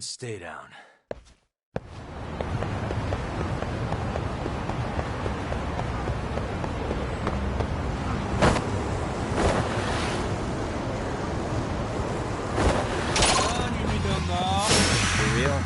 and stay down. For real?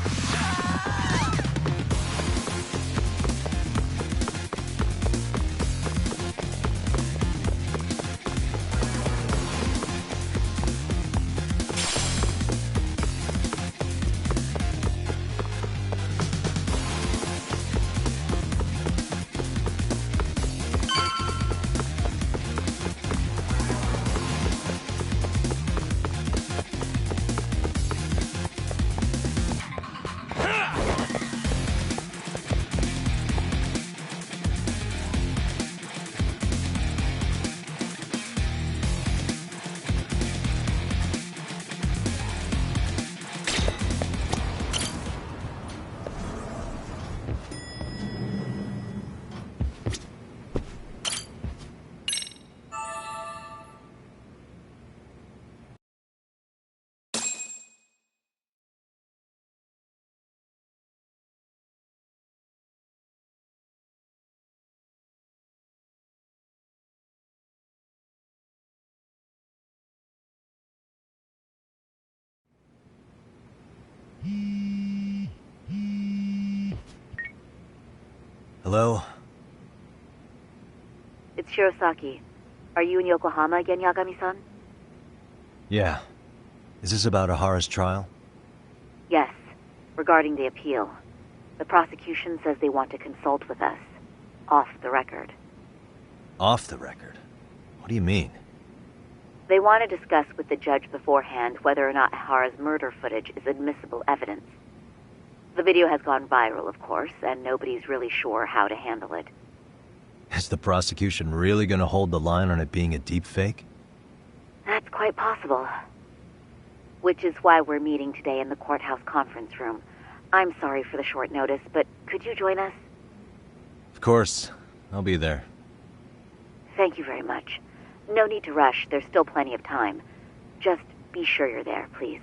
Hello? It's Shirosaki. Are you in Yokohama again, Yagami-san? Yeah. Is this about Ahara's trial? Yes, regarding the appeal. The prosecution says they want to consult with us. Off the record. Off the record? What do you mean? They want to discuss with the judge beforehand whether or not Ahara's murder footage is admissible evidence. The video has gone viral, of course, and nobody's really sure how to handle it. Is the prosecution really gonna hold the line on it being a deepfake? That's quite possible. Which is why we're meeting today in the courthouse conference room. I'm sorry for the short notice, but could you join us? Of course. I'll be there. Thank you very much. No need to rush. There's still plenty of time. Just be sure you're there, please.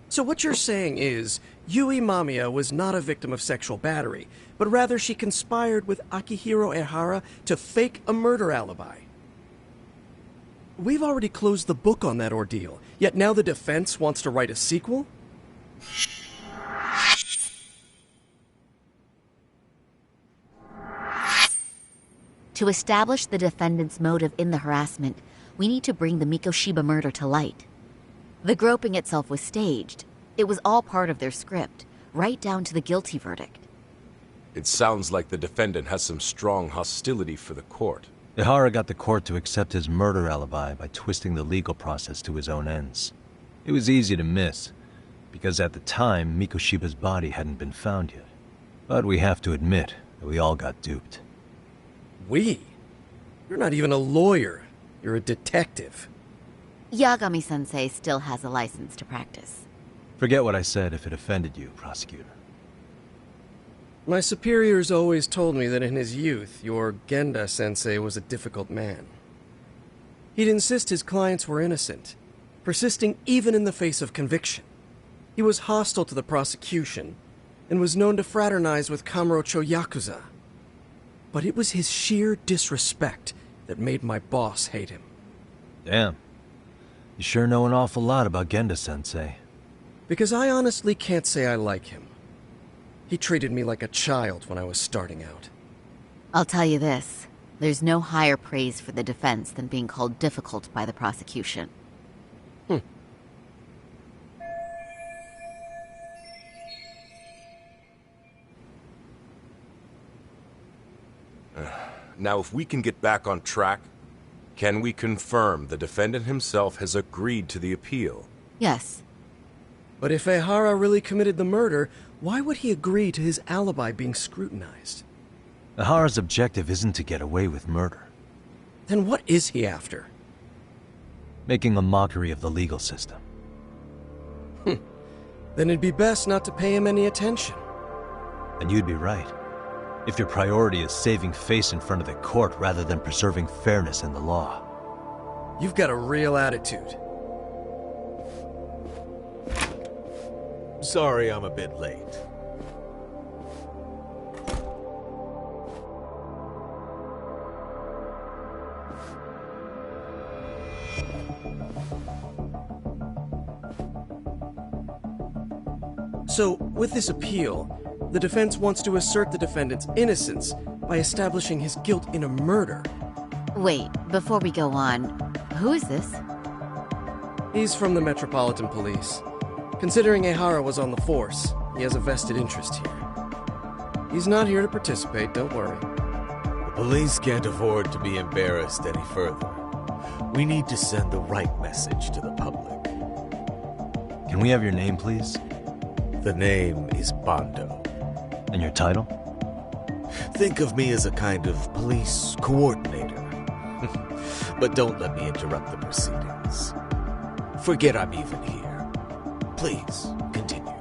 So what you're saying is, Yui Mamiya was not a victim of sexual battery, but rather she conspired with Akihiro Ehara to fake a murder alibi. We've already closed the book on that ordeal, yet now the defense wants to write a sequel? To establish the defendant's motive in the harassment, we need to bring the Mikoshiba murder to light. The groping itself was staged. It was all part of their script, right down to the guilty verdict. It sounds like the defendant has some strong hostility for the court. Ehara got the court to accept his murder alibi by twisting the legal process to his own ends. It was easy to miss, because at the time, Mikoshiba's body hadn't been found yet. But we have to admit that we all got duped. We? You're not even a lawyer. You're a detective. Yagami-sensei still has a license to practice. Forget what I said if it offended you, prosecutor. My superiors always told me that in his youth, your Genda-sensei was a difficult man. He'd insist his clients were innocent, persisting even in the face of conviction. He was hostile to the prosecution, and was known to fraternize with Kamurocho Yakuza. But it was his sheer disrespect that made my boss hate him. Damn. You sure know an awful lot about Genda-sensei. Because I honestly can't say I like him. He treated me like a child when I was starting out. I'll tell you this, there's no higher praise for the defense than being called difficult by the prosecution. Now, if we can get back on track, Can we confirm the defendant himself has agreed to the appeal? Yes. But if Ehara really committed the murder, why would he agree to his alibi being scrutinized? Ahara's objective isn't to get away with murder. Then what is he after? Making a mockery of the legal system. Then it'd be best not to pay him any attention. And you'd be right. If your priority is saving face in front of the court rather than preserving fairness in the law. You've got a real attitude. Sorry I'm a bit late. So, with this appeal, the defense wants to assert the defendant's innocence by establishing his guilt in a murder. Wait, before we go on, who is this? He's from the Metropolitan Police. Considering Ehara was on the force, he has a vested interest here. He's not here to participate, don't worry. The police can't afford to be embarrassed any further. We need to send the right message to the public. Can we have your name, please? The name is Bondo. And your title? Think of me as a kind of police coordinator. But don't let me interrupt the proceedings. Forget I'm even here. Please, continue.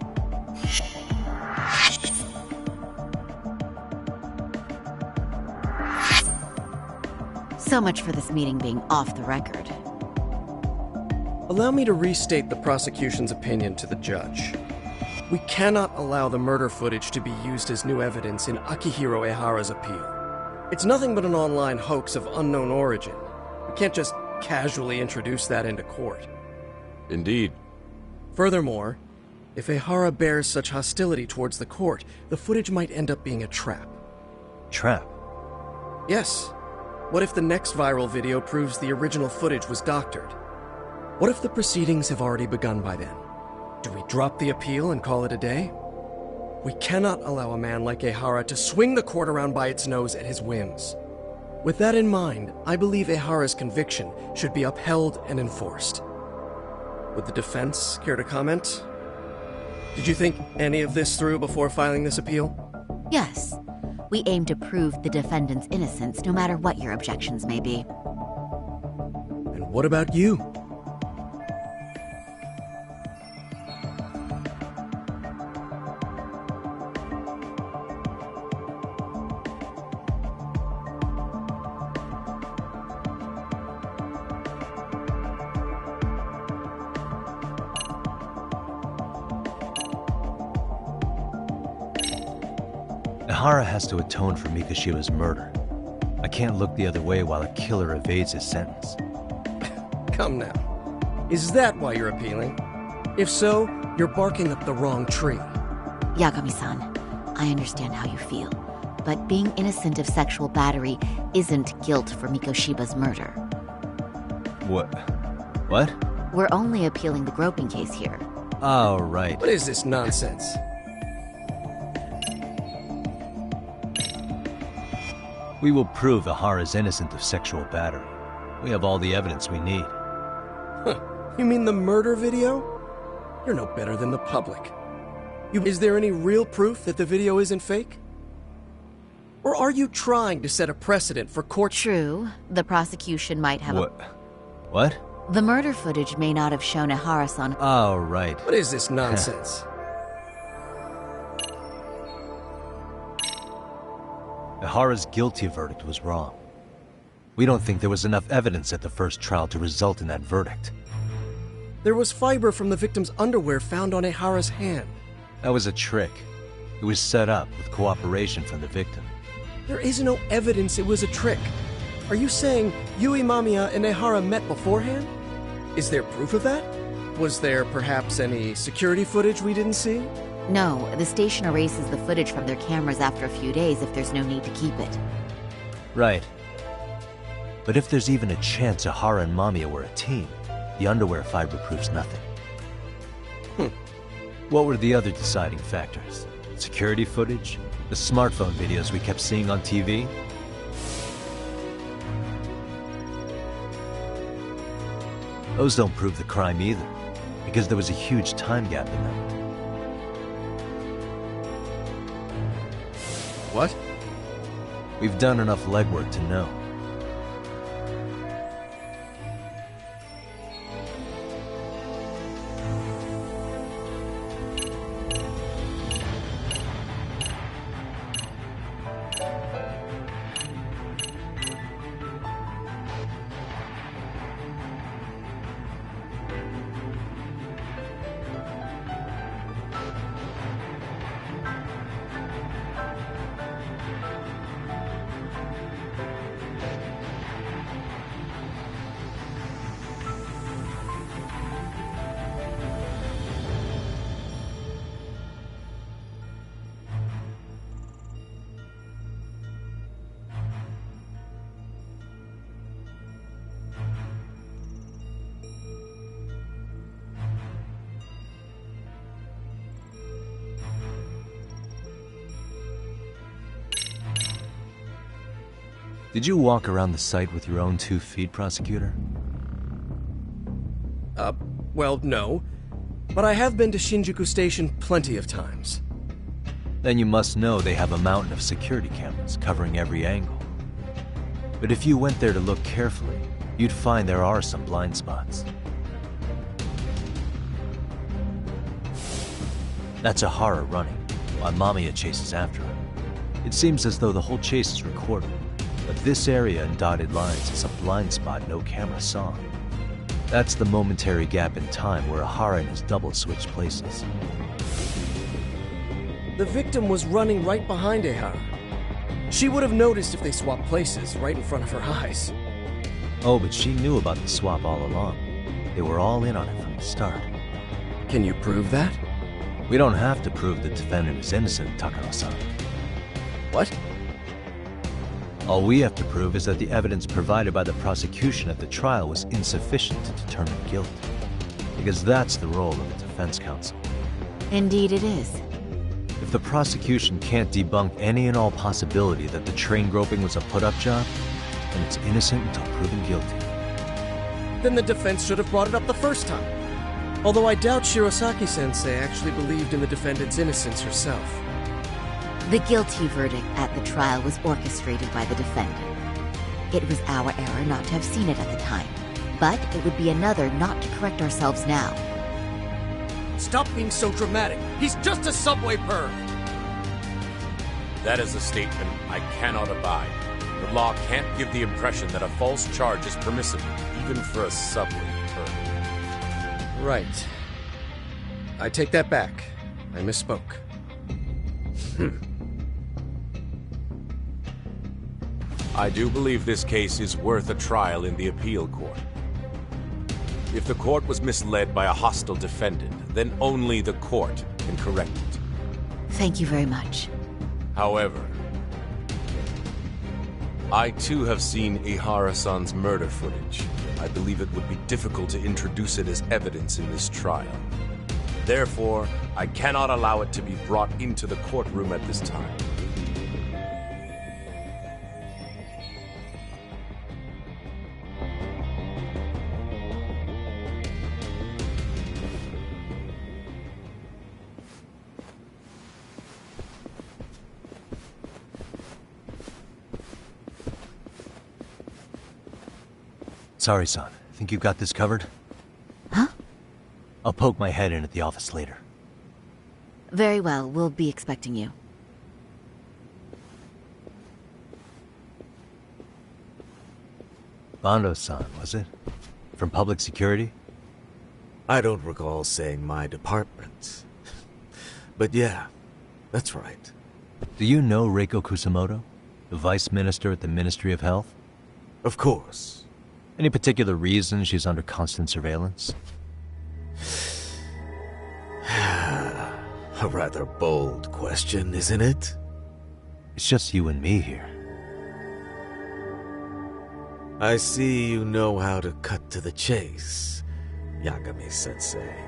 So much for this meeting being off the record. Allow me to restate the prosecution's opinion to the judge. We cannot allow the murder footage to be used as new evidence in Akihiro Ehara's appeal. It's nothing but an online hoax of unknown origin. We can't just casually introduce that into court. Indeed. Furthermore, if Ehara bears such hostility towards the court, the footage might end up being a trap. Trap? Yes. What if the next viral video proves the original footage was doctored? What if the proceedings have already begun by then? Do we drop the appeal and call it a day? We cannot allow a man like Ehara to swing the court around by its nose at his whims. With that in mind, I believe Ehara's conviction should be upheld and enforced. Would the defense care to comment? Did you think any of this through before filing this appeal? Yes. We aim to prove the defendant's innocence, no matter what your objections may be. And what about you? Ehara has to atone for Mikoshiba's murder. I can't look the other way while a killer evades his sentence. Come now. Is that why you're appealing? If so, you're barking up the wrong tree. Yagami-san, I understand how you feel, but being innocent of sexual battery isn't guilt for Mikoshiba's murder. What? We're only appealing the groping case here. Oh, right. What is this nonsense? We will prove Ehara's innocent of sexual battery. We have all the evidence we need. Huh. You mean the murder video? You're no better than the public. Is there any real proof that the video isn't fake? Or are you trying to set a precedent for court? True, the prosecution might have What? The murder footage may not have shown Ehara-san. Oh, right. What is this nonsense? Ehara's guilty verdict was wrong. We don't think there was enough evidence at the first trial to result in that verdict. There was fiber from the victim's underwear found on Ehara's hand. That was a trick. It was set up with cooperation from the victim. There is no evidence it was a trick. Are you saying Yui Mamiya and Ehara met beforehand? Is there proof of that? Was there perhaps any security footage we didn't see? No, the station erases the footage from their cameras after a few days if there's no need to keep it. Right. But if there's even a chance Ehara and Mamiya were a team, the underwear fiber proves nothing. What were the other deciding factors? Security footage? The smartphone videos we kept seeing on TV? Those don't prove the crime either, because there was a huge time gap in them. What? We've done enough legwork to know. Did you walk around the site with your own 2 feet, Prosecutor? Well, no. But I have been to Shinjuku Station plenty of times. Then you must know they have a mountain of security cameras covering every angle. But if you went there to look carefully, you'd find there are some blind spots. That's Ahara running, while Mamiya chases after her. It seems as though the whole chase is recorded, but this area in dotted lines is a blind spot no camera saw. That's the momentary gap in time where Ahara and his double switched places. The victim was running right behind Ehara. She would have noticed if they swapped places right in front of her eyes. Oh, but she knew about the swap all along. They were all in on it from the start. Can you prove that? We don't have to prove the defendant is innocent, Takano-san. What? All we have to prove is that the evidence provided by the prosecution at the trial was insufficient to determine guilt. Because that's the role of the defense counsel. Indeed it is. If the prosecution can't debunk any and all possibility that the train groping was a put-up job, then it's innocent until proven guilty. Then the defense should have brought it up the first time. Although I doubt Shirosaki-sensei actually believed in the defendant's innocence herself. The guilty verdict at the trial was orchestrated by the defendant. It was our error not to have seen it at the time, but it would be another not to correct ourselves now. Stop being so dramatic. He's just a subway perv. That is a statement I cannot abide. The law can't give the impression that a false charge is permissible, even for a subway perv. Right. I take that back. I misspoke. I do believe this case is worth a trial in the appeal court. If the court was misled by a hostile defendant, then only the court can correct it. Thank you very much. However, I too have seen Ihara-san's murder footage. I believe it would be difficult to introduce it as evidence in this trial. Therefore, I cannot allow it to be brought into the courtroom at this time. Sorry, son. Think you got this covered? Huh? I'll poke my head in at the office later. Very well, we'll be expecting you. Bando-san, was it? From public security? I don't recall saying my department. But yeah, that's right. Do you know Reiko Kusamoto? The vice minister at the Ministry of Health? Of course. Any particular reason she's under constant surveillance? A rather bold question, isn't it? It's just you and me here. I see you know how to cut to the chase, Yagami-sensei.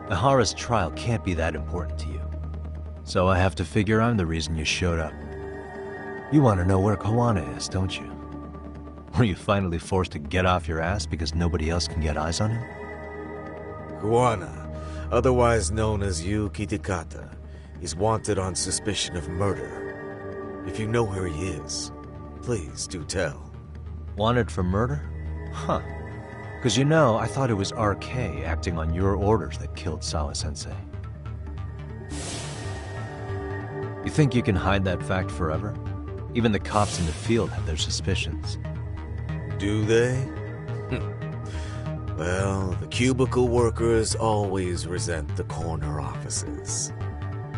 Ihara's trial can't be that important to you. So I have to figure I'm the reason you showed up. You want to know where Kawana is, don't you? Were you finally forced to get off your ass because nobody else can get eyes on him? Kuwana, otherwise known as Yu Kitakata, is wanted on suspicion of murder. If you know where he is, please do tell. Wanted for murder? Huh. Because you know, I thought it was RK acting on your orders that killed Sawa-sensei. You think you can hide that fact forever? Even the cops in the field have their suspicions. Do they? Well, the cubicle workers always resent the corner offices.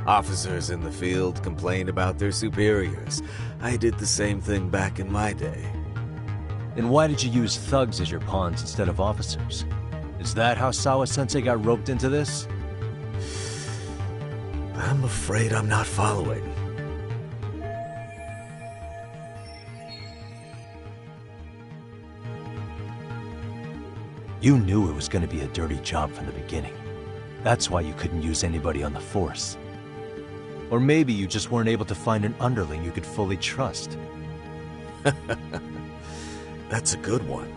Officers in the field complain about their superiors. I did the same thing back in my day. Then why did you use thugs as your pawns instead of officers? Is that how Sawa-sensei got roped into this? I'm afraid I'm not following. You knew it was going to be a dirty job from the beginning. That's why you couldn't use anybody on the force. Or maybe you just weren't able to find an underling you could fully trust. That's a good one.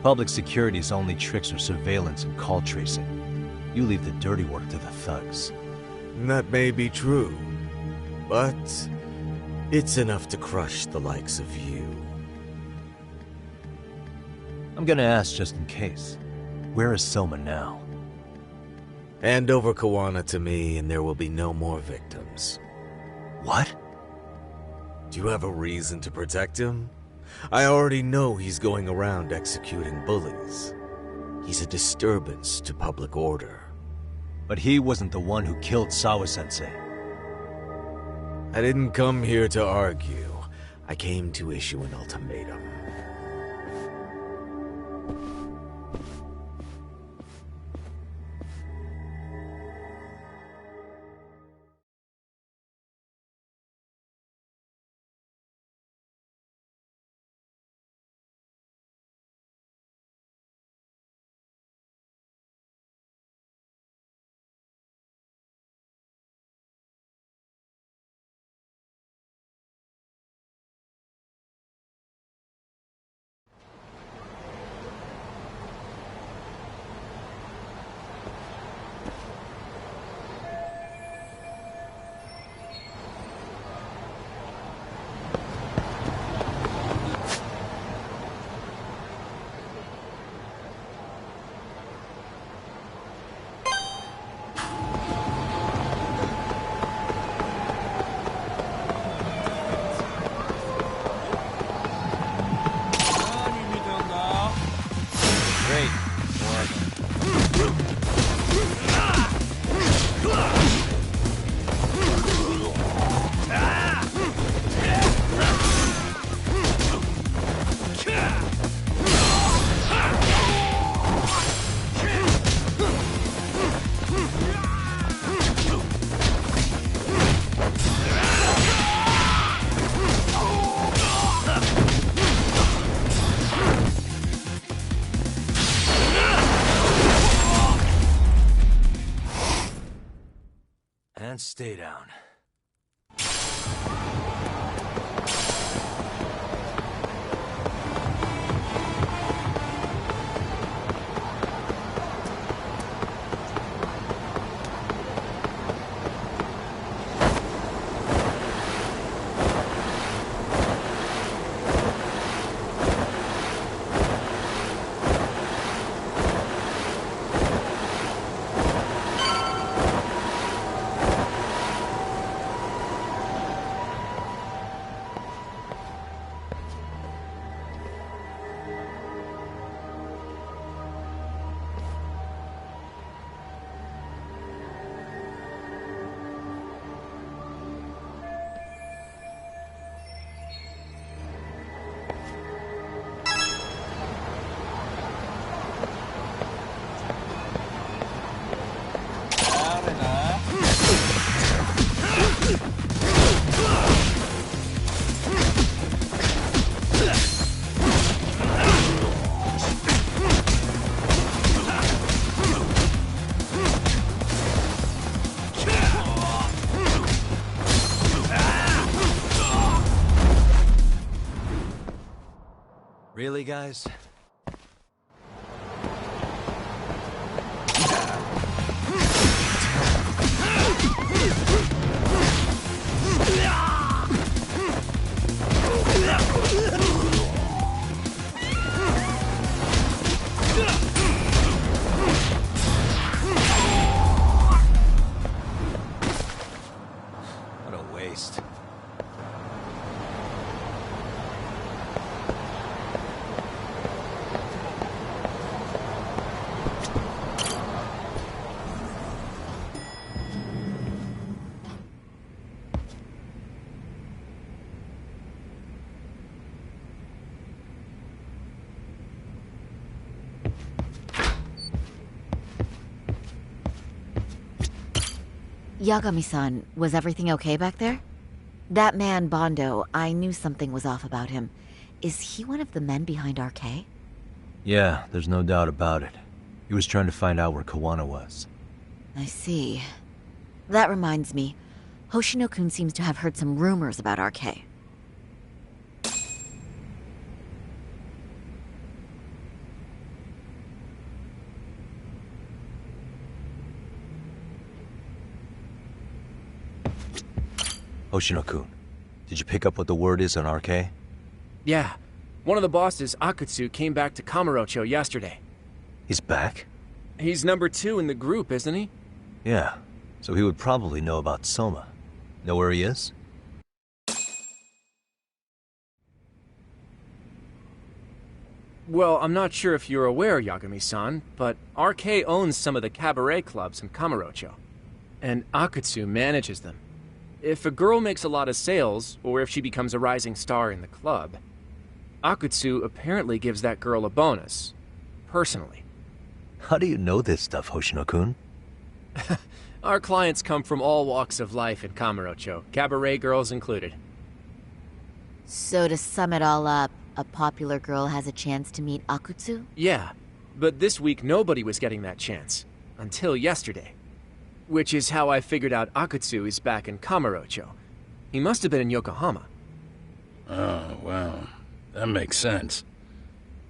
Public security's only tricks are surveillance and call tracing. You leave the dirty work to the thugs. That may be true, but it's enough to crush the likes of you. I'm gonna ask just in case. Where is Soma now? Hand over Kawana to me and there will be no more victims. What? Do you have a reason to protect him? I already know he's going around executing bullies. He's a disturbance to public order. But he wasn't the one who killed Sawa-sensei. I didn't come here to argue. I came to issue an ultimatum. And stay down. Really, guys? What a waste. Yagami-san, was everything okay back there? That man, Bondo, I knew something was off about him. Is he one of the men behind RK? Yeah, there's no doubt about it. He was trying to find out where Kawana was. I see. That reminds me, Hoshino-kun seems to have heard some rumors about RK. Hoshino-kun, did you pick up what the word is on RK? Yeah. One of the bosses, Akutsu, came back to Kamurocho yesterday. He's back? He's number 2 in the group, isn't he? Yeah, so he would probably know about Soma. Know where he is? Well, I'm not sure if you're aware, Yagami-san, but RK owns some of the cabaret clubs in Kamurocho. And Akutsu manages them. If a girl makes a lot of sales, or if she becomes a rising star in the club, Akutsu apparently gives that girl a bonus. Personally. How do you know this stuff, Hoshino-kun? Our clients come from all walks of life in Kamurocho, cabaret girls included. So to sum it all up, a popular girl has a chance to meet Akutsu? Yeah, but this week nobody was getting that chance. Until yesterday. Which is how I figured out Akutsu is back in Kamurocho. He must have been in Yokohama. Oh, well, that makes sense.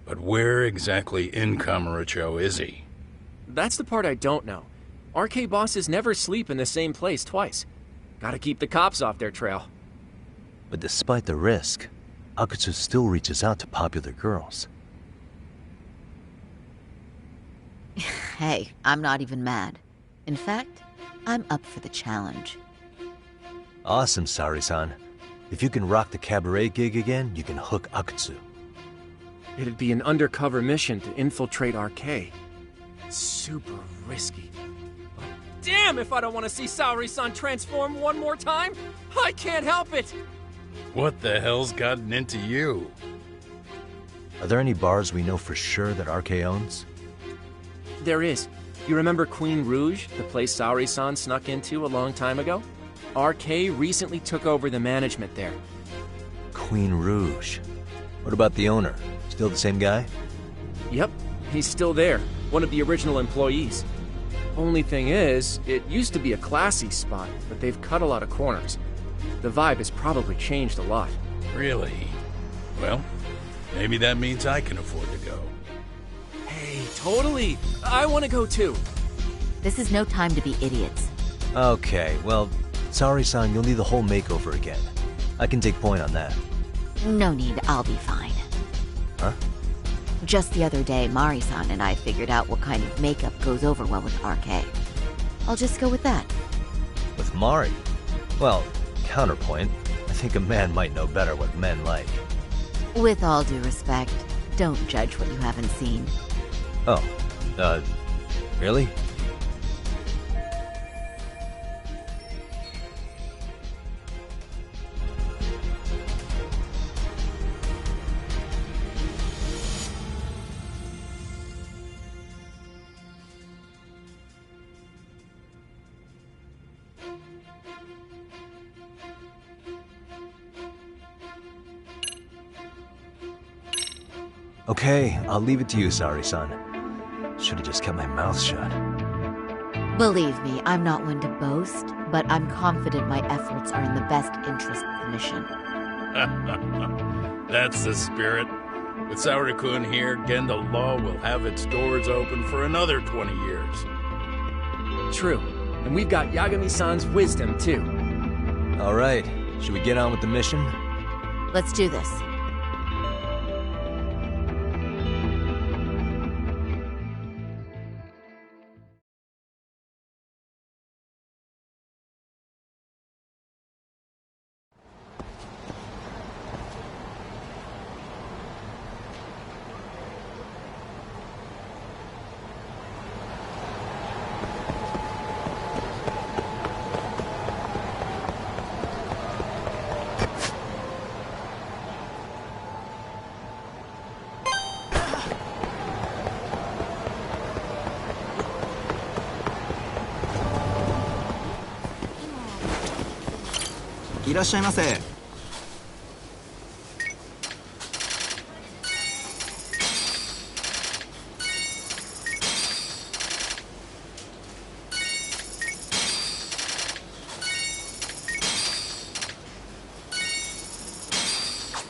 But where exactly in Kamurocho is he? That's the part I don't know. RK bosses never sleep in the same place twice. Gotta keep the cops off their trail. But despite the risk, Akutsu still reaches out to popular girls. Hey, I'm not even mad. In fact, I'm up for the challenge. Awesome, Sari-san. If you can rock the cabaret gig again, you can hook Akutsu. It'd be an undercover mission to infiltrate RK. Super risky. But damn if I don't want to see Saori-san transform one more time! I can't help it! What the hell's gotten into you? Are there any bars we know for sure that RK owns? There is. You remember Queen Rouge, the place Saori-san snuck into a long time ago? RK recently took over the management there. Queen Rouge. What about the owner? Still the same guy? Yep, he's still there. One of the original employees. Only thing is, it used to be a classy spot, but they've cut a lot of corners. The vibe has probably changed a lot. Really? Well, maybe that means I can afford to go. Hey, totally! I want to go too! This is no time to be idiots. Okay, well, Sari-san, you'll need the whole makeover again. I can take point on that. No need, I'll be fine. Huh? Just the other day, Mari-san and I figured out what kind of makeup goes over well with RK. I'll just go with that. With Mari? Well, counterpoint, I think a man might know better what men like. With all due respect, don't judge what you haven't seen. Oh, really? Okay, I'll leave it to you, Sari-san. Should've just kept my mouth shut. Believe me, I'm not one to boast, but I'm confident my efforts are in the best interest of the mission. That's the spirit. With Saori-kun here, Genda Law will have its doors open for another 20 years. True. And we've got Yagami-san's wisdom, too. All right, should we get on with the mission? Let's do this.いらっしゃいませ。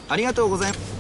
ありがとうございます。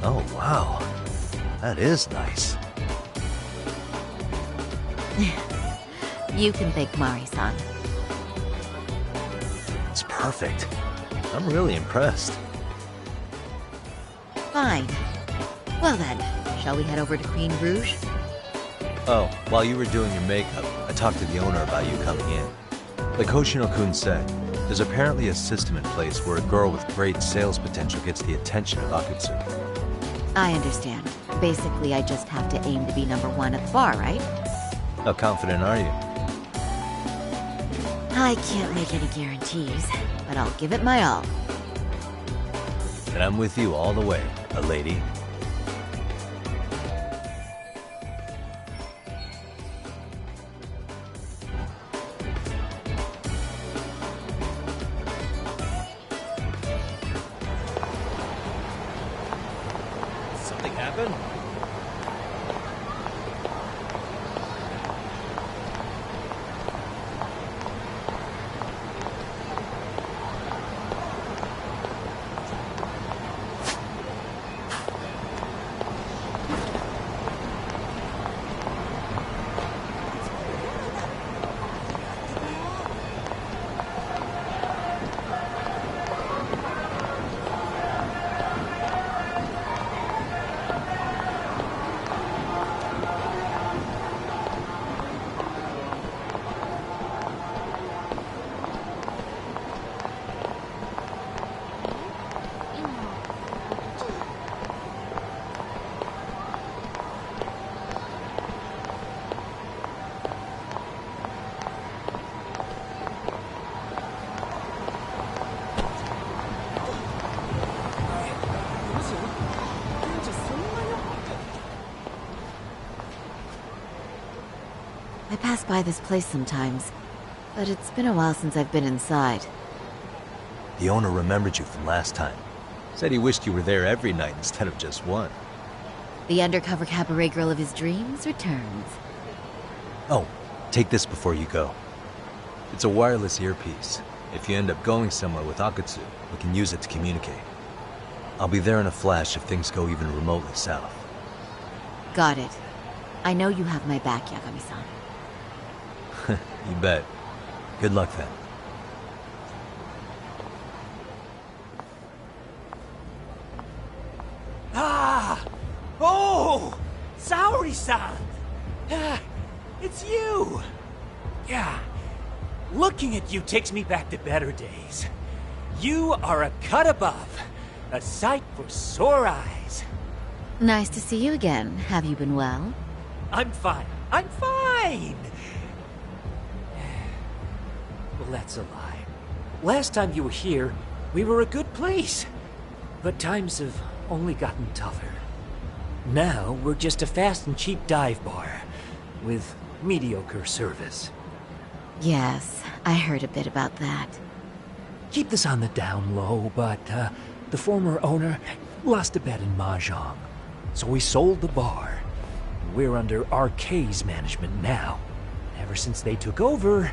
Oh, wow. That is nice. You can thank Mari-san. It's perfect. I'm really impressed. Fine. Well then, shall we head over to Queen Rouge? Oh, while you were doing your makeup, I talked to the owner about you coming in. Like Hoshino-kun said, there's apparently a system in place where a girl with great sales potential gets the attention of Akutsu. I understand. Basically, I just have to aim to be #1 at the bar, right? How confident are you? I can't make any guarantees, but I'll give it my all. And I'm with you all the way, a lady. Something happened? pass by this place sometimes, but it's been a while since I've been inside. The owner remembered you from last time. Said he wished you were there every night instead of just one. The undercover cabaret girl of his dreams returns. Oh, take this before you go. It's a wireless earpiece. If you end up going somewhere with Akutsu, we can use it to communicate. I'll be there in a flash if things go even remotely south. Got it. I know you have my back, Yagami-san. You bet. Good luck then. Ah! Oh! Saori-san! Ah, it's you! Yeah. Looking at you takes me back to better days. You are a cut above. A sight for sore eyes. Nice to see you again. Have you been well? I'm fine. I'm fine! Well, that's a lie. Last time you were here, we were a good place. But times have only gotten tougher. Now, we're just a fast and cheap dive bar. With mediocre service. Yes, I heard a bit about that. Keep this on the down low, but the former owner lost a bet in Mahjong. So we sold the bar. We're under RK's management now. Ever since they took over,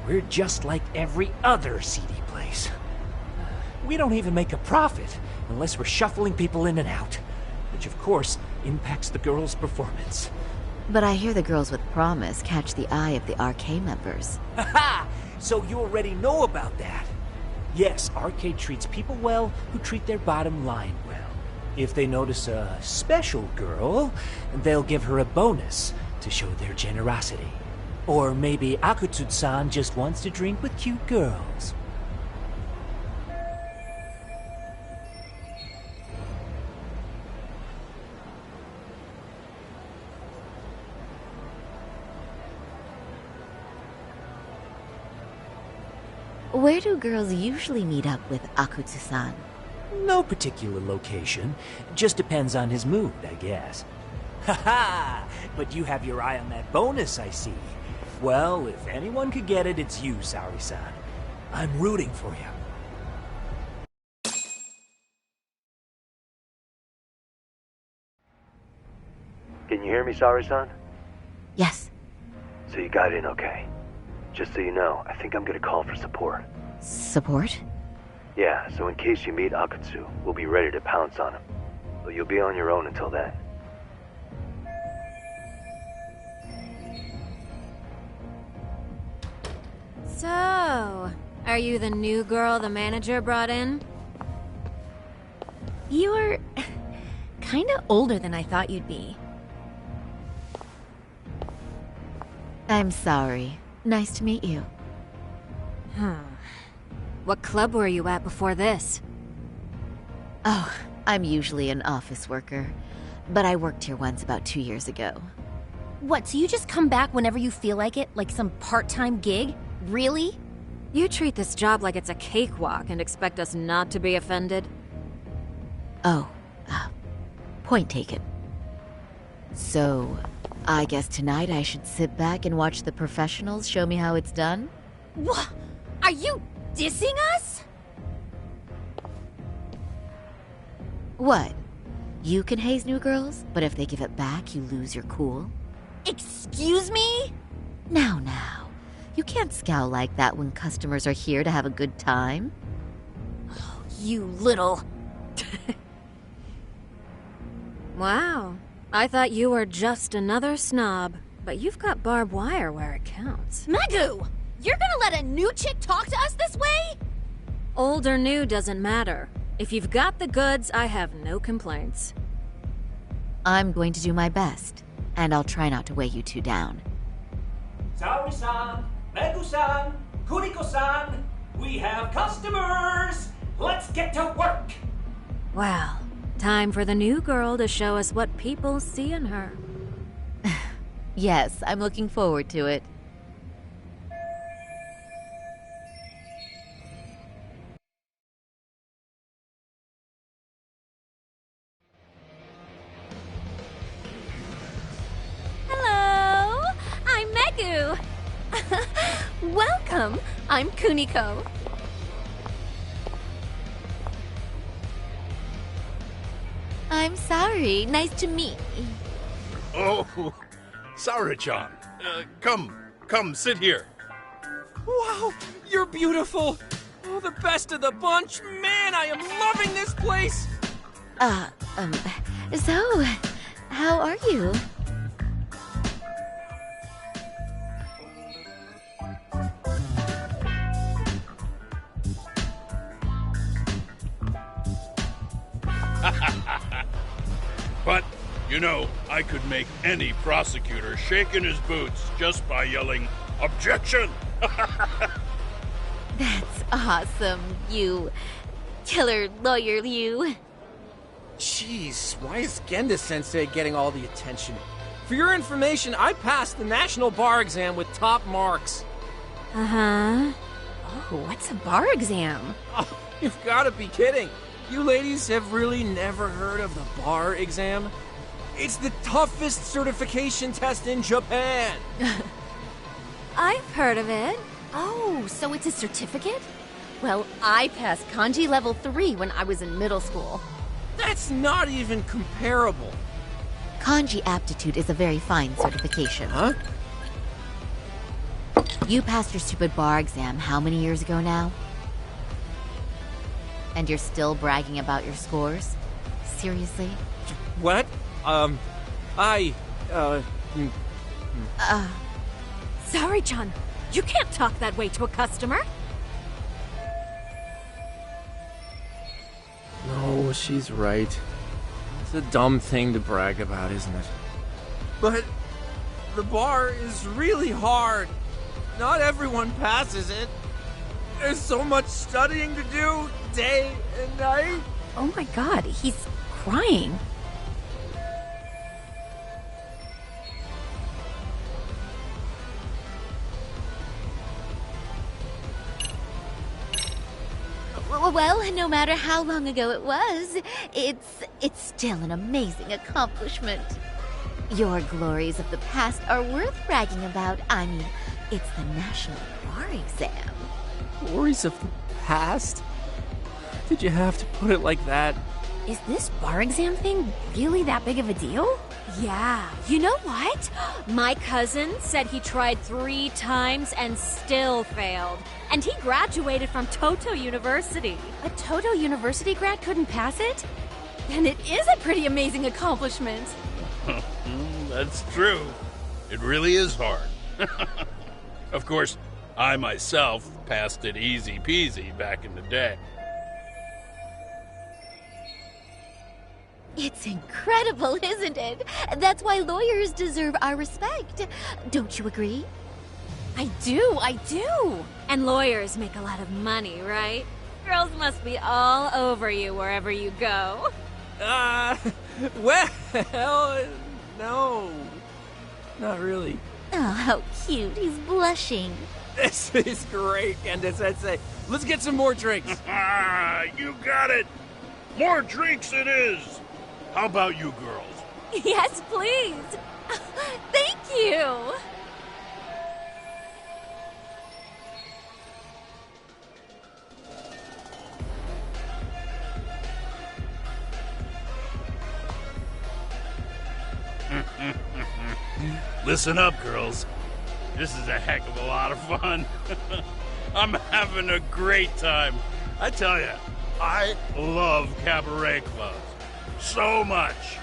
we're just like every other seedy place. We don't even make a profit unless we're shuffling people in and out, which of course impacts the girls' performance. But I hear the girls with promise catch the eye of the RK members. Haha! So you already know about that. Yes, Arcade treats people well who treat their bottom line well. If they notice a special girl, they'll give her a bonus to show their generosity. Or maybe Akutsu-san just wants to drink with cute girls. Where do girls usually meet up with Akutsu-san? No particular location. Just depends on his mood, I guess. Haha! But you have your eye on that bonus, I see. Well, if anyone could get it, it's you, Saori-san. I'm rooting for you. Can you hear me, Saori-san? Yes. So you got in okay. Just so you know, I think I'm gonna call for support. Support? Yeah, so in case you meet Akutsu, we'll be ready to pounce on him. But you'll be on your own until then. So, are you the new girl the manager brought in? You're kinda older than I thought you'd be. I'm sorry. Nice to meet you. What club were you at before this? Oh, I'm usually an office worker, but I worked here once about 2 years ago. What, so you just come back whenever you feel like it, like some part-time gig? Really? You treat this job like it's a cakewalk and expect us not to be offended? Oh, point taken. So, I guess tonight I should sit back and watch the professionals show me how it's done? What? Are you dissing us? What? You can haze new girls, but if they give it back, you lose your cool? Excuse me? Now. You can't scowl like that when customers are here to have a good time. Oh, you little... Wow. I thought you were just another snob, but you've got barbed wire where it counts. Megu! You're gonna let a new chick talk to us this way? Old or new doesn't matter. If you've got the goods, I have no complaints. I'm going to do my best, and I'll try not to weigh you two down. Saori-san, Megu-san, Kuriko-san, we have customers! Let's get to work! Well, time for the new girl to show us what people see in her. Yes, I'm looking forward to it. Hello! I'm Megu! welcome. I'm Kuniko. I'm sorry. Nice to meet. Oh, Sarah-chan. Come, sit here. Wow, you're beautiful. Oh, the best of the bunch. Man, I am loving this place. So, how are you? But, you know, I could make any prosecutor shake in his boots just by yelling, "Objection!" That's awesome, you killer lawyer, you. Jeez, why is Genda-sensei getting all the attention? For your information, I passed the national bar exam with top marks. Uh-huh. Oh, what's a bar exam? Oh, you've got to be kidding. You ladies have really never heard of the bar exam? It's the toughest certification test in Japan. I've heard of it. Oh, so it's a certificate? Well, I passed kanji level 3 when I was in middle school. That's not even comparable. Kanji aptitude is a very fine certification. Huh? You passed your stupid bar exam how many years ago now? And you're still bragging about your scores? Seriously? What? Sorry, John. You can't talk that way to a customer. No, she's right. It's a dumb thing to brag about, isn't it? But the bar is really hard. Not everyone passes it. There's so much studying to do, day and night. Oh my god, he's crying. Well, no matter how long ago it was, it's still an amazing accomplishment. Your glories of the past are worth bragging about. I mean, it's the national bar exam. Glories of the past? Did you have to put it like that? Is this bar exam thing really that big of a deal? Yeah. You know what? My cousin said he tried 3 times and still failed. And he graduated from Toto University. A Toto University grad couldn't pass it? And it is a pretty amazing accomplishment. That's true. It really is hard. Of course, I myself passed it easy peasy back in the day. It's incredible, isn't it? That's why lawyers deserve our respect. Don't you agree? I do. And lawyers make a lot of money, right? Girls must be all over you wherever you go. Well, no. Not really. Oh, how cute. He's blushing. This is great, Genda-sensei. Let's get some more drinks. You got it. More drinks it is. How about you girls? Yes, please. Thank you. Listen up, girls. This is a heck of a lot of fun. I'm having a great time. I tell you, I love cabaret clubs. So much.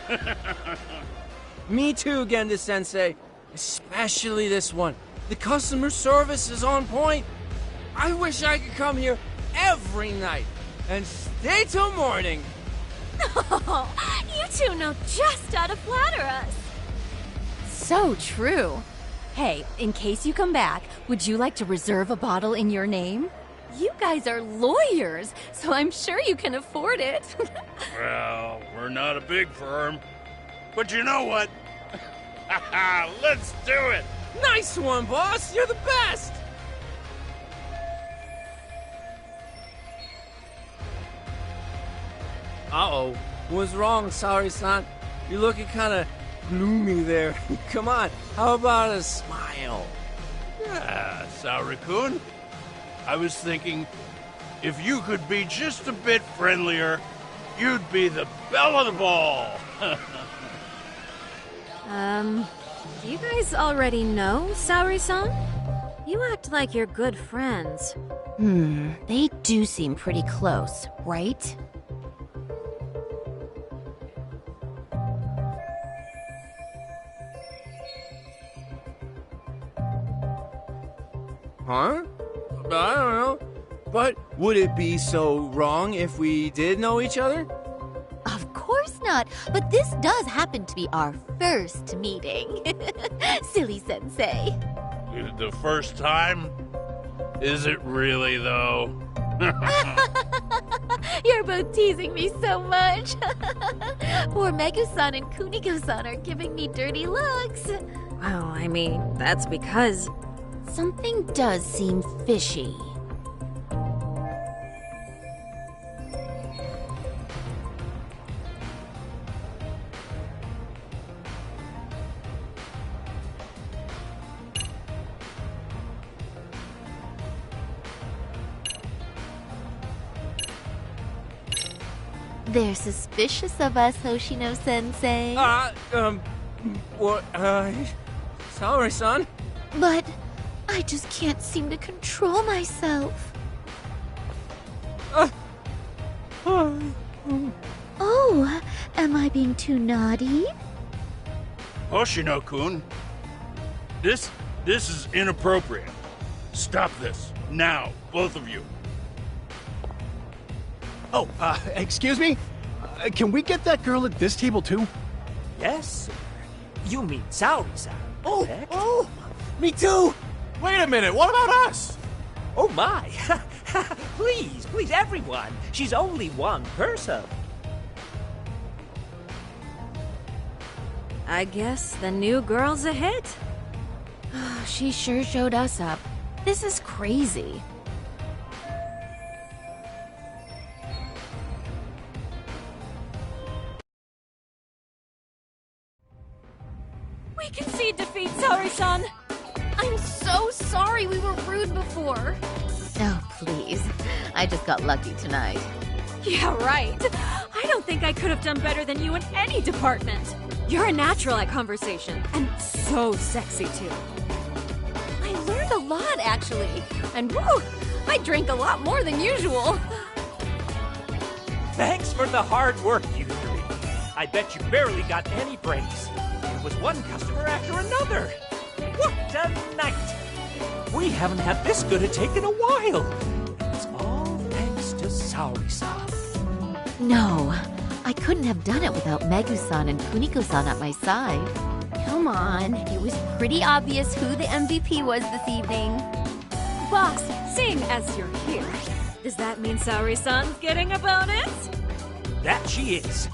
Me too, Genda-sensei. Especially this one. The customer service is on point. I wish I could come here every night and stay till morning. Oh, you two know just how to flatter us. So true. Hey, in case you come back, would you like to reserve a bottle in your name? You guys are lawyers, so I'm sure you can afford it. Well, we're not a big firm. But you know what? Let's do it! Nice one, boss! You're the best! Uh-oh. What's wrong, Sari-san? You're looking kind of gloomy there. Come on, how about a smile? Yeah, Sauri-kun. I was thinking, if you could be just a bit friendlier, you'd be the belle of the ball. Do you guys already know Saori-san? You act like you're good friends. They do seem pretty close, right? Huh? I don't know. But would it be so wrong if we did know each other? Of course not, but this does happen to be our first meeting. Silly sensei. The first time? Is it really, though? You're both teasing me so much. Poor Megu-san and Kuniko-san are giving me dirty looks. Well, I mean, that's because... Something does seem fishy. They're suspicious of us, Hoshino-sensei. What, Saori-san? But I just can't seem to control myself. Oh, am I being too naughty? Hoshino-kun, this is inappropriate. Stop this, now, both of you. Oh, excuse me? Can we get that girl at this table too? Yes, sir. You mean Saori-san, correct? Oh, me too! Wait a minute, what about us? Oh my! Please, everyone! She's only one person. I guess the new girl's a hit. She sure showed us up. This is crazy. We concede defeat, Saori-san! I'm so sorry we were rude before. Oh, please. I just got lucky tonight. Yeah, right. I don't think I could have done better than you in any department. You're a natural at conversation, and so sexy too. I learned a lot, actually. And woo, I drank a lot more than usual. Thanks for the hard work, you three. I bet you barely got any breaks. It was one customer after another. What a night! We haven't had this good a take in a while. And it's all thanks to Saori-san. No, I couldn't have done it without Megu-san and Kuniko-san at my side. Come on, it was pretty obvious who the MVP was this evening. Boss, seeing as you're here, does that mean Saori-san's getting a bonus? That she is.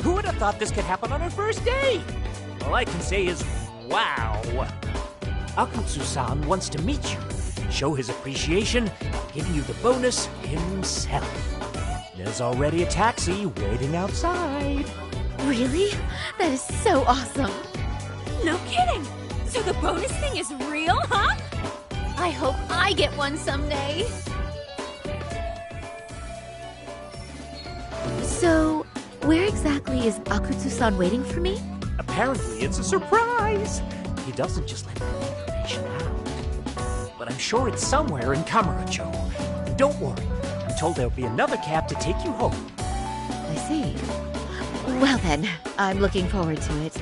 Who would have thought this could happen on her first day? All I can say is, wow. Akutsu-san wants to meet you, show his appreciation by giving you the bonus himself. There's already a taxi waiting outside. Really? That is so awesome. No kidding! So the bonus thing is real, huh? I hope I get one someday. So, where exactly is Akutsu-san waiting for me? Apparently it's a surprise. He doesn't just let the information out. But I'm sure it's somewhere in Kamurocho. Don't worry. I'm told there'll be another cab to take you home. I see. Well then, I'm looking forward to it.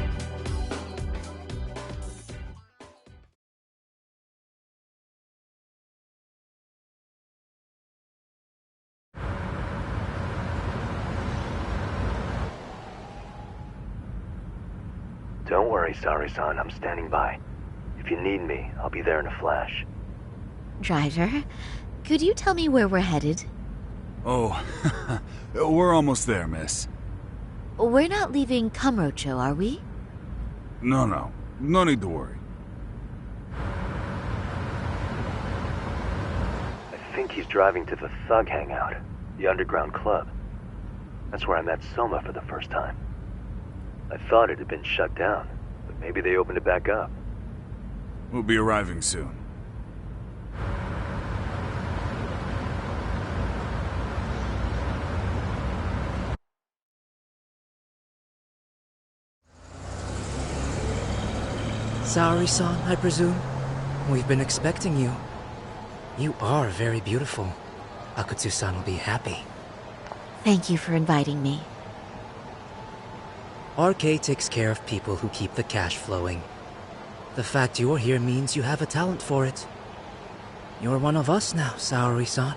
Don't worry, Saori-san. I'm standing by. If you need me, I'll be there in a flash. Driver, could you tell me where we're headed? Oh, we're almost there, miss. We're not leaving Kamurocho, are we? No. No need to worry. I think he's driving to the Thug Hangout, the underground club. That's where I met Soma for the first time. I thought it had been shut down, but maybe they opened it back up. We'll be arriving soon. Saori-san, I presume? We've been expecting you. You are very beautiful. Akutsu-san will be happy. Thank you for inviting me. RK takes care of people who keep the cash flowing. The fact you're here means you have a talent for it. You're one of us now, Saori-san.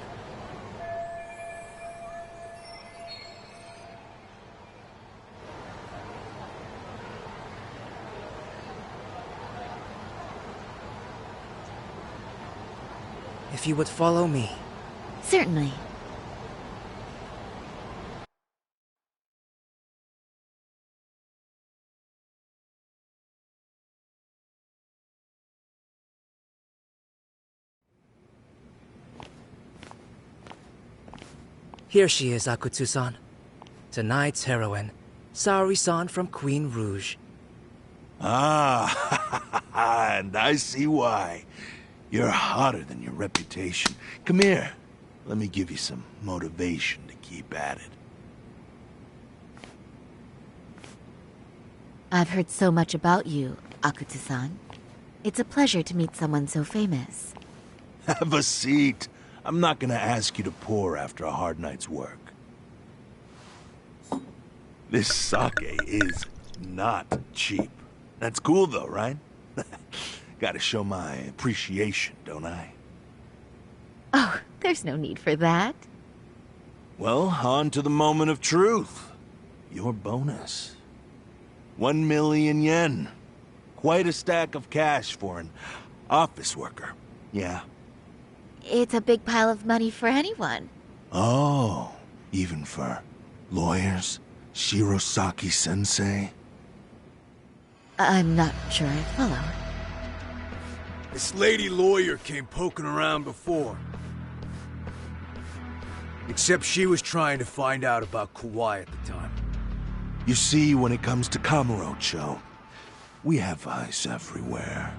If you would follow me. Certainly. Here she is, Akutsu-san. Tonight's heroine, Saori-san from Queen Rouge. Ah, and I see why. You're hotter than your reputation. Come here. Let me give you some motivation to keep at it. I've heard so much about you, Akutsu-san. It's a pleasure to meet someone so famous. Have a seat. I'm not gonna ask you to pour after a hard night's work. This sake is not cheap. That's cool though, right? Gotta show my appreciation, don't I? Oh, there's no need for that. Well, on to the moment of truth. Your bonus. 1 million yen. Quite a stack of cash for an office worker. Yeah. It's a big pile of money for anyone. Oh, even for lawyers? Shirosaki-sensei? I'm not sure I follow. This lady lawyer came poking around before. Except she was trying to find out about Kauai at the time. You see, when it comes to Kamurocho, we have eyes everywhere.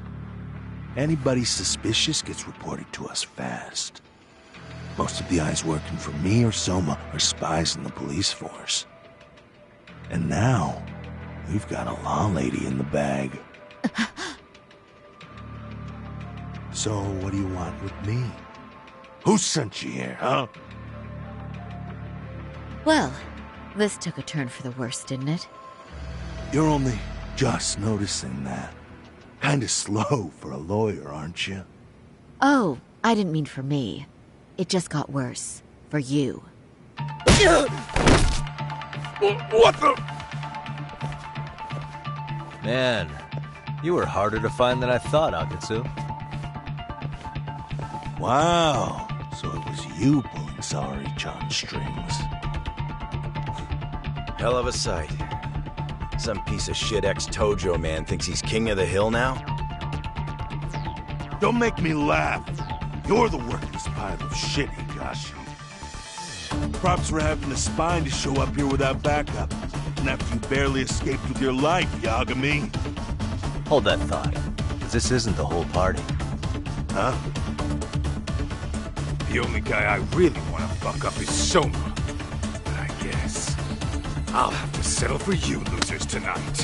Anybody suspicious gets reported to us fast. Most of the eyes working for me or Soma are spies in the police force. And now, we've got a law lady in the bag. So, what do you want with me? Who sent you here, huh? Well, this took a turn for the worse, didn't it? You're only just noticing that. Kinda slow for a lawyer, aren't you? Oh, I didn't mean for me. It just got worse. For you. What the? Man, you were harder to find than I thought, Akutsu. Wow, so it was you pulling Saori-chan's strings. Hell of a sight. Some piece of shit ex-Tojo man thinks he's king of the hill now? Don't make me laugh. You're the worthless pile of shit, Higashi. Props for having the spine to show up here without backup. And after you barely escaped with your life, Yagami. Hold that thought, 'cause this isn't the whole party. Huh? The only guy I really want to fuck up is Soma. But I guess I'll have to settle for you losers tonight.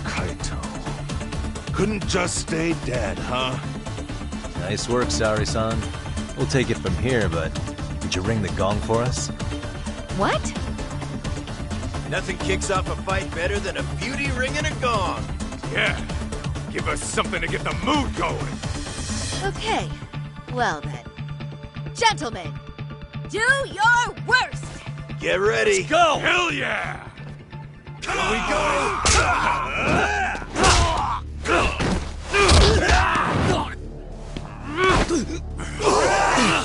Kaito. Couldn't just stay dead, huh? Nice work, Saori-san. We'll take it from here, but would you ring the gong for us? What? Nothing kicks off a fight better than a beauty ring and a gong. Yeah. Give us something to get the mood going. Okay. Well then. Gentlemen, do your worst! Get ready. Let's go! Hell yeah! Here we go!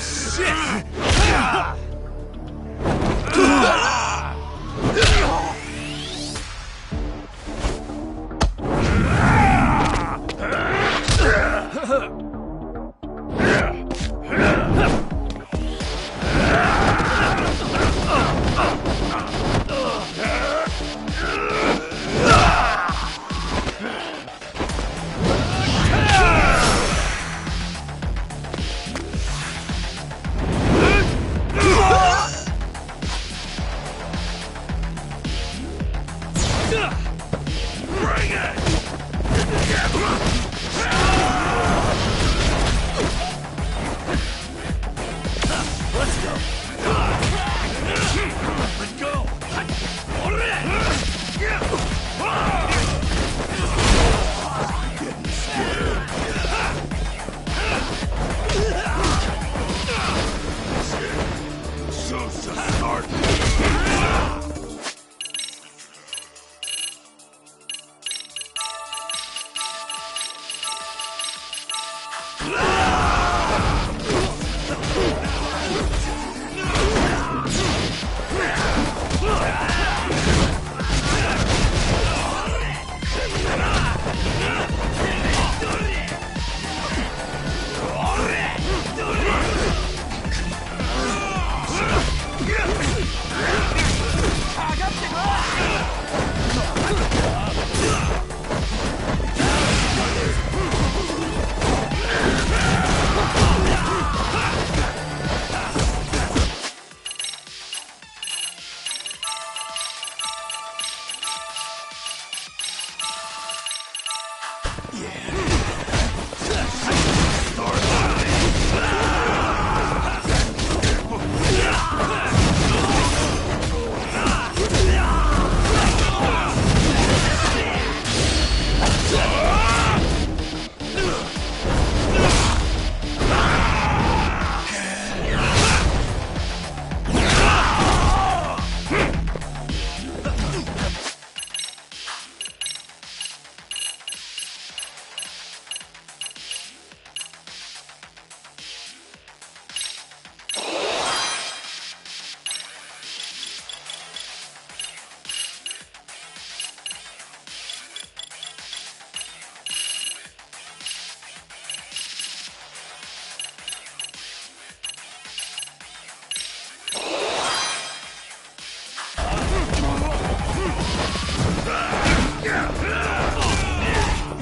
Shit!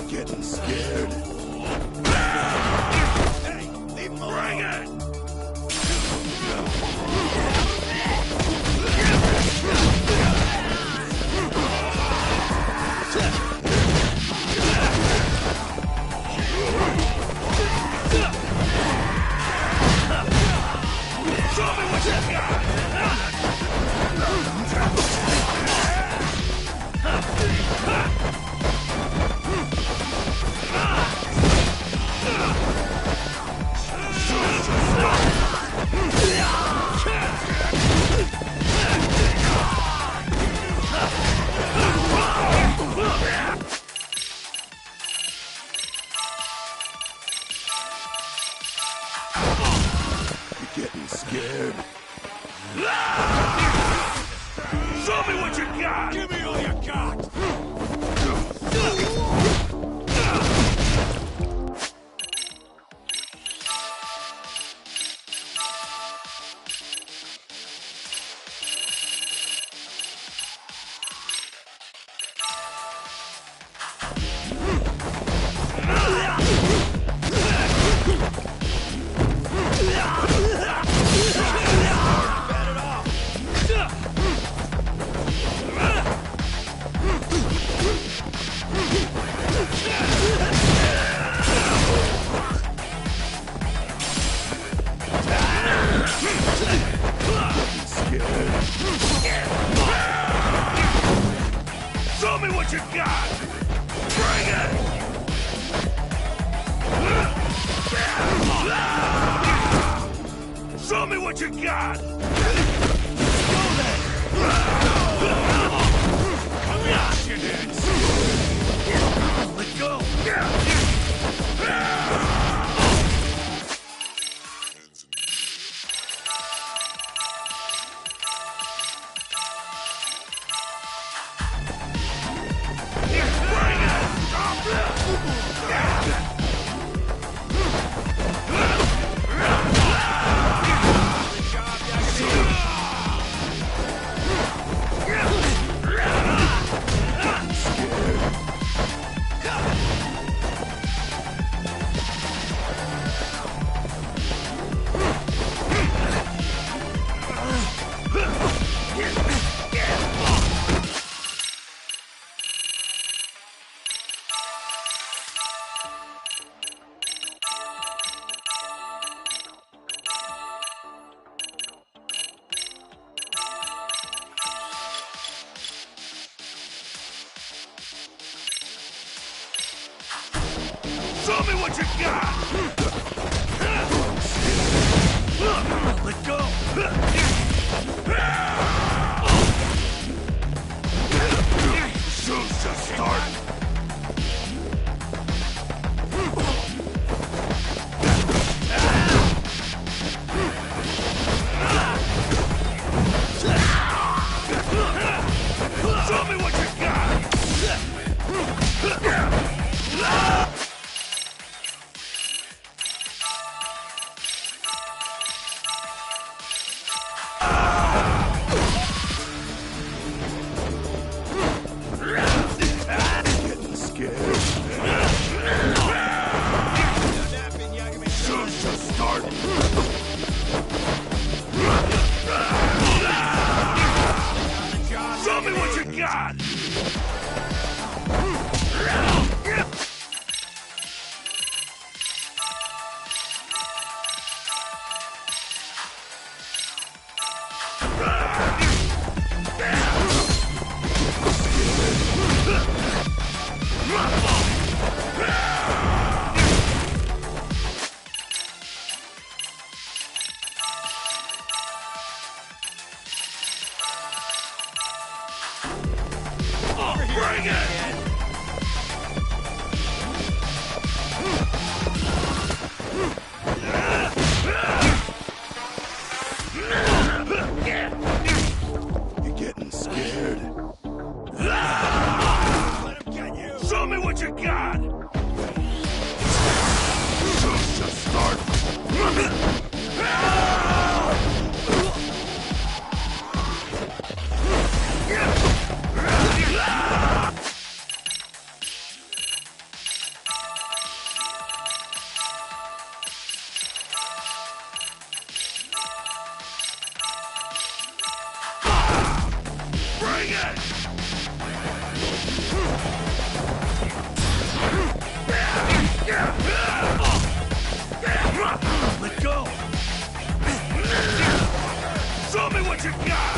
getting scared? Hey, leave him alone. Bring it! Show me what you got! You getting scared? Show me what you got! Give me all you got! Show me what you got! Bring it! Show me what you got! Go then! Come here, shitheads! Let go! Show me what you got! Let go! Show's just starting! Show me what you got! Getting scared? Show's just starting! Show me what you got! Bring it! You getting scared? Let him get you! Show me what you got! Show's just starting! Bring it! Let go! Show me what you got!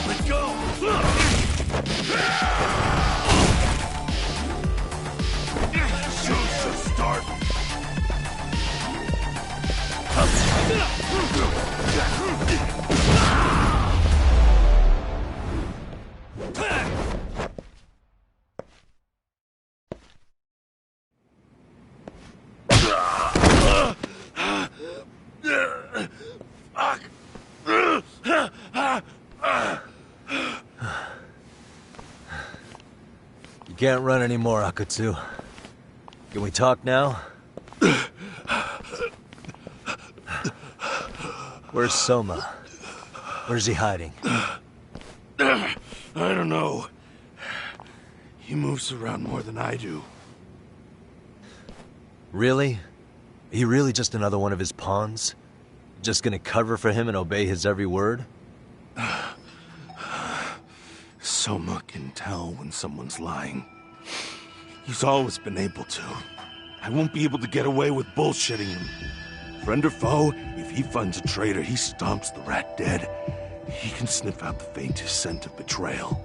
Let go! Show's just starting. You can't run anymore, Akatsu. Can we talk now? Where's Soma? Where's he hiding? I don't know. He moves around more than I do. Really? He really just another one of his pawns? Just gonna cover for him and obey his every word? Soma can tell when someone's lying. He's always been able to. I won't be able to get away with bullshitting him. Friend or foe, if he finds a traitor, he stomps the rat dead. He can sniff out the faintest scent of betrayal.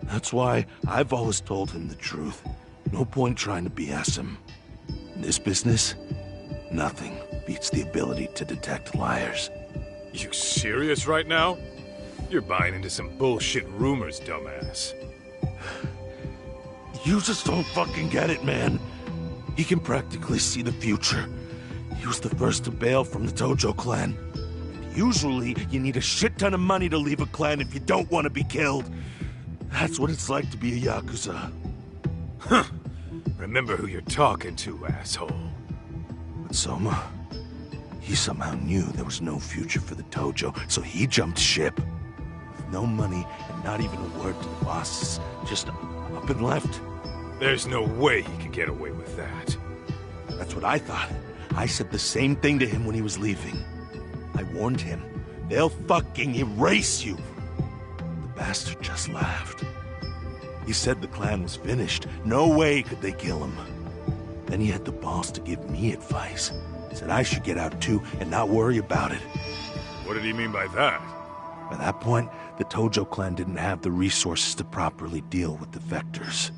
That's why I've always told him the truth. No point trying to BS him. In this business, nothing beats the ability to detect liars. You serious right now? You're buying into some bullshit rumors, dumbass. You just don't fucking get it, man. He can practically see the future. He was the first to bail from the Tojo clan. And usually, you need a shit ton of money to leave a clan if you don't want to be killed. That's what it's like to be a Yakuza. Huh. Remember who you're talking to, asshole. But Soma, he somehow knew there was no future for the Tojo, so he jumped ship. With no money and not even a word to the bosses, just up and left. There's no way he could get away with that. That's what I thought. I said the same thing to him when he was leaving. I warned him, they'll fucking erase you. The bastard just laughed. He said the clan was finished. No way could they kill him. Then he had the balls to give me advice. Said I should get out too and not worry about it. What did he mean by that? By that point, the Tojo clan didn't have the resources to properly deal with defectors.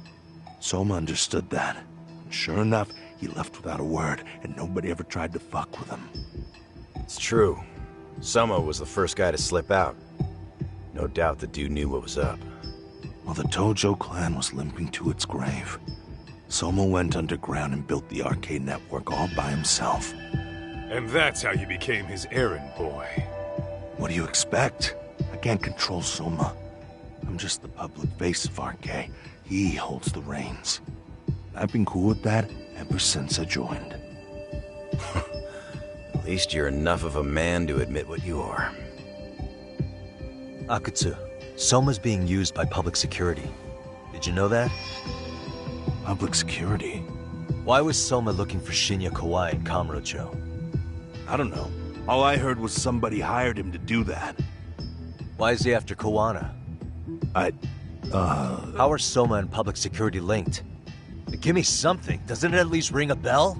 Soma understood that. And sure enough, he left without a word, and nobody ever tried to fuck with him. It's true. Soma was the first guy to slip out. No doubt the dude knew what was up. While the Tojo clan was limping to its grave, Soma went underground and built the arcade network all by himself. And that's how you became his errand boy. What do you expect? I can't control Soma. I'm just the public face of RK. He holds the reins. I've been cool with that ever since I joined. At least you're enough of a man to admit what you are. Akatsu, Soma's being used by public security. Did you know that? Public security? Why was Soma looking for Shinya Kawai in Kamurocho? I don't know. All I heard was somebody hired him to do that. Why is he after Kawana? How are Soma and public security linked? Give me something. Doesn't it at least ring a bell?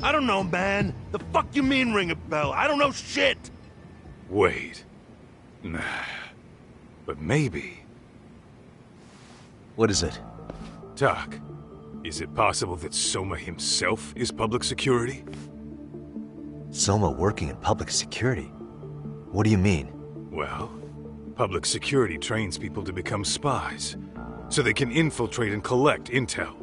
I don't know, man. The fuck you mean ring a bell? I don't know shit! Wait. Nah. But maybe. What is it? Doc, is it possible that Soma himself is public security? Soma working in public security? What do you mean? Well, public security trains people to become spies, so they can infiltrate and collect intel.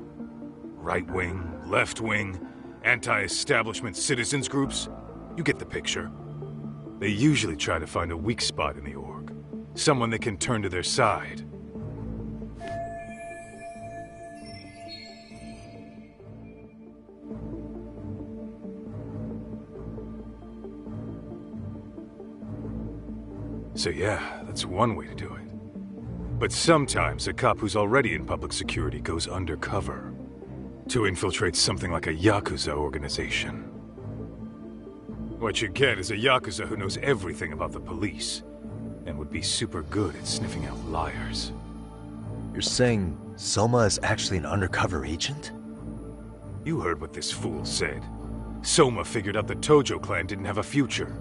Right-wing, left-wing, anti-establishment citizens groups. You get the picture. They usually try to find a weak spot in the org. Someone they can turn to their side. So yeah, that's one way to do it. But sometimes a cop who's already in public security goes undercover to infiltrate something like a Yakuza organization. What you get is a Yakuza who knows everything about the police and would be super good at sniffing out liars. You're saying Soma is actually an undercover agent? You heard what this fool said. Soma figured out the Tojo clan didn't have a future,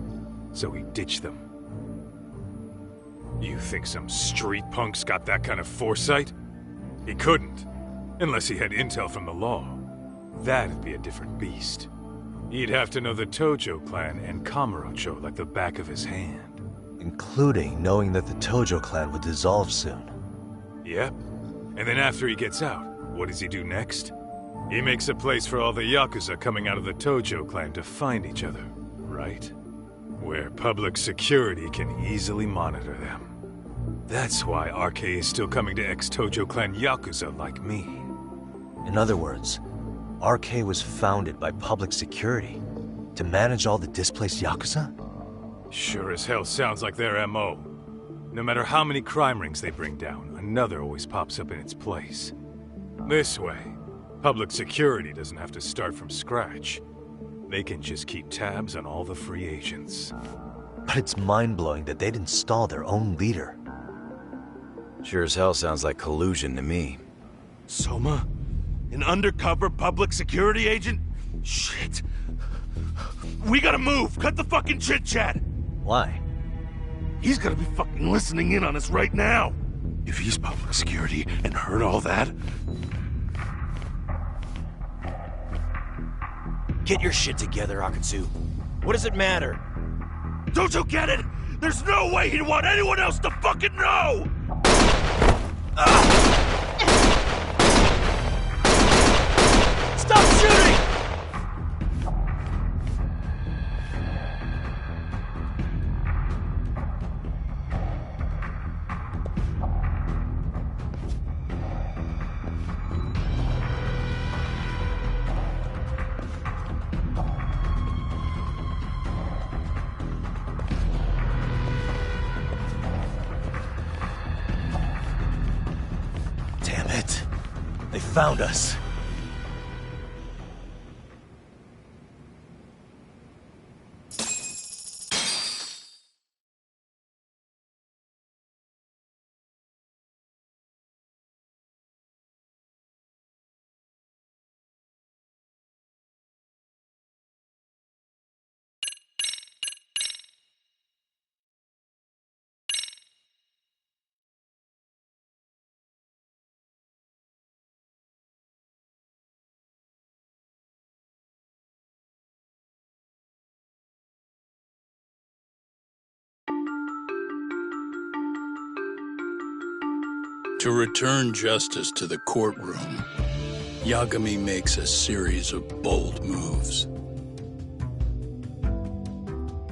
so he ditched them. You think some street punk's got that kind of foresight? He couldn't, unless he had intel from the law. That'd be a different beast. He'd have to know the Tojo clan and Kamurocho like the back of his hand. Including knowing that the Tojo clan would dissolve soon. Yep. And then after he gets out, what does he do next? He makes a place for all the Yakuza coming out of the Tojo clan to find each other, right? Where public security can easily monitor them. That's why RK is still coming to ex-Tojo clan Yakuza like me. In other words, RK was founded by public security to manage all the displaced Yakuza? Sure as hell sounds like their MO. No matter how many crime rings they bring down, another always pops up in its place. This way, public security doesn't have to start from scratch. They can just keep tabs on all the free agents. But it's mind-blowing that they'd install their own leader. Sure as hell sounds like collusion to me. Soma? An undercover public security agent? Shit. We gotta move! Cut the fucking chit-chat! Why? He's gotta be fucking listening in on us right now! If he's public security and heard all that... Get your shit together, Akatsu. What does it matter? Don't you get it? There's no way he'd want anyone else to fucking know! Stop shooting! Damn it. They found us. To return justice to the courtroom, Yagami makes a series of bold moves.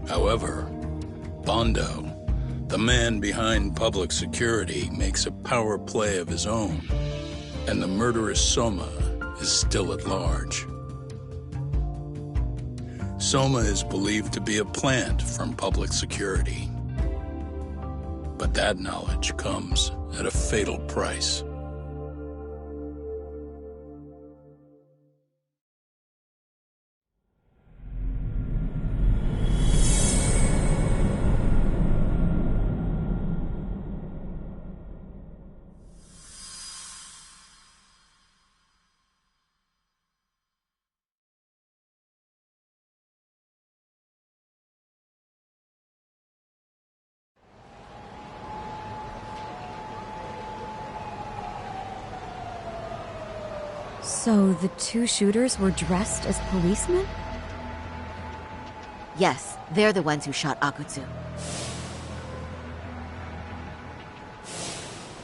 However, Bondo, the man behind public security, makes a power play of his own, and the murderous Soma is still at large. Soma is believed to be a plant from public security. But that knowledge comes at a fatal price. So the two shooters were dressed as policemen? Yes, they're the ones who shot Akutsu.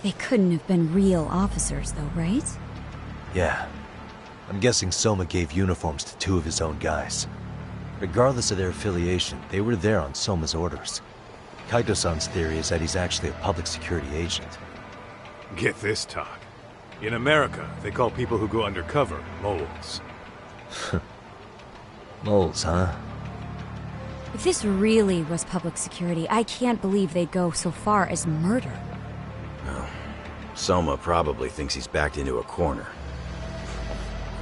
They couldn't have been real officers, though, right? Yeah. I'm guessing Soma gave uniforms to two of his own guys. Regardless of their affiliation, they were there on Soma's orders. Kaito-san's theory is that he's actually a public security agent. Get this, talk. In America, they call people who go undercover moles. Moles, huh? If this really was public security, I can't believe they'd go so far as murder. Well, Soma probably thinks he's backed into a corner.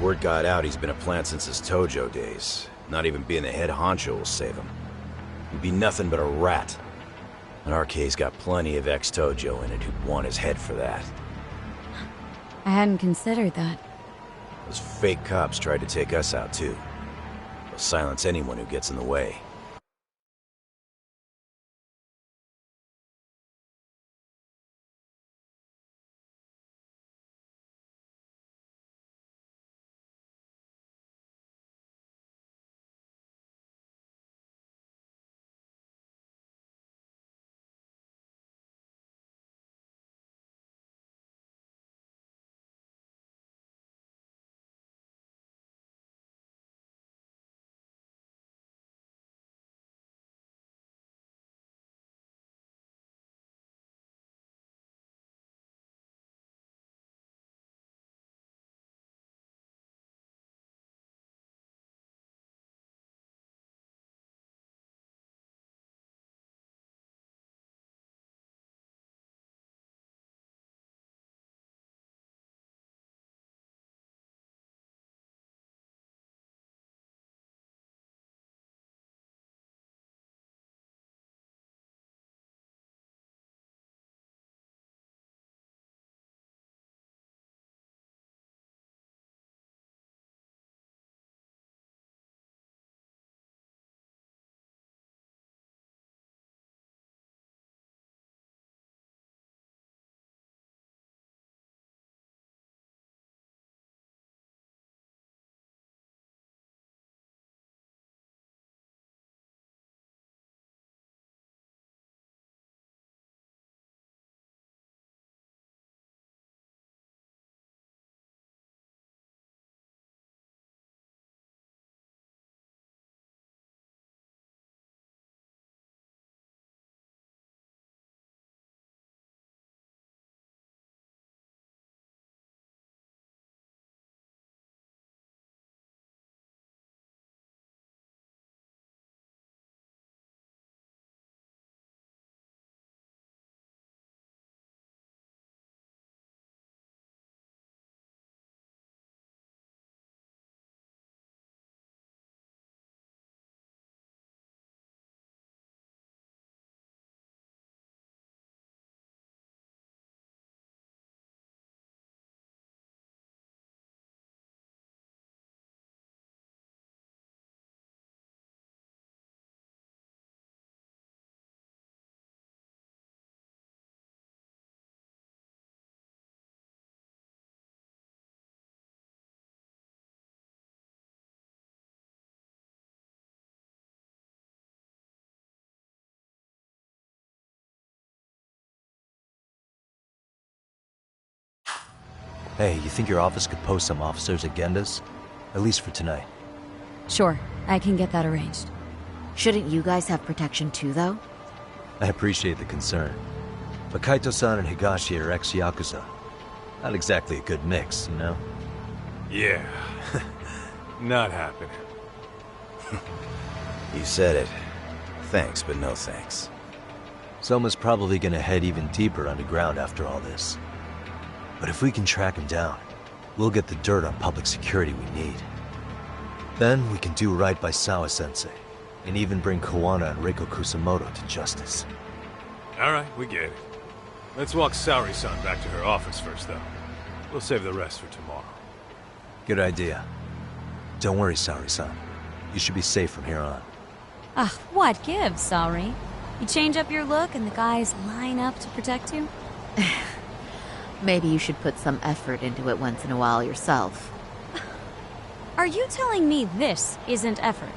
Word got out he's been a plant since his Tojo days. Not even being the head honcho will save him. He'd be nothing but a rat. And RK's got plenty of ex-Tojo in it who'd want his head for that. I hadn't considered that. Those fake cops tried to take us out too. They'll silence anyone who gets in the way. Hey, you think your office could post some officers at Genda's? At least for tonight. Sure, I can get that arranged. Shouldn't you guys have protection too, though? I appreciate the concern. But Kaito-san and Higashi are ex-Yakuza. Not exactly a good mix, you know? Yeah. Not happening. You said it. Thanks, but no thanks. Soma's probably gonna head even deeper underground after all this. But if we can track him down, we'll get the dirt on public security we need. Then we can do right by Sawa-sensei, and even bring Kawana and Reiko Kusamoto to justice. Alright, we get it. Let's walk Saori-san back to her office first, though. We'll save the rest for tomorrow. Good idea. Don't worry, Saori-san. You should be safe from here on. Ah, what gives, sorry? You change up your look and the guys line up to protect you? Maybe you should put some effort into it once in a while yourself. Are you telling me this isn't effort?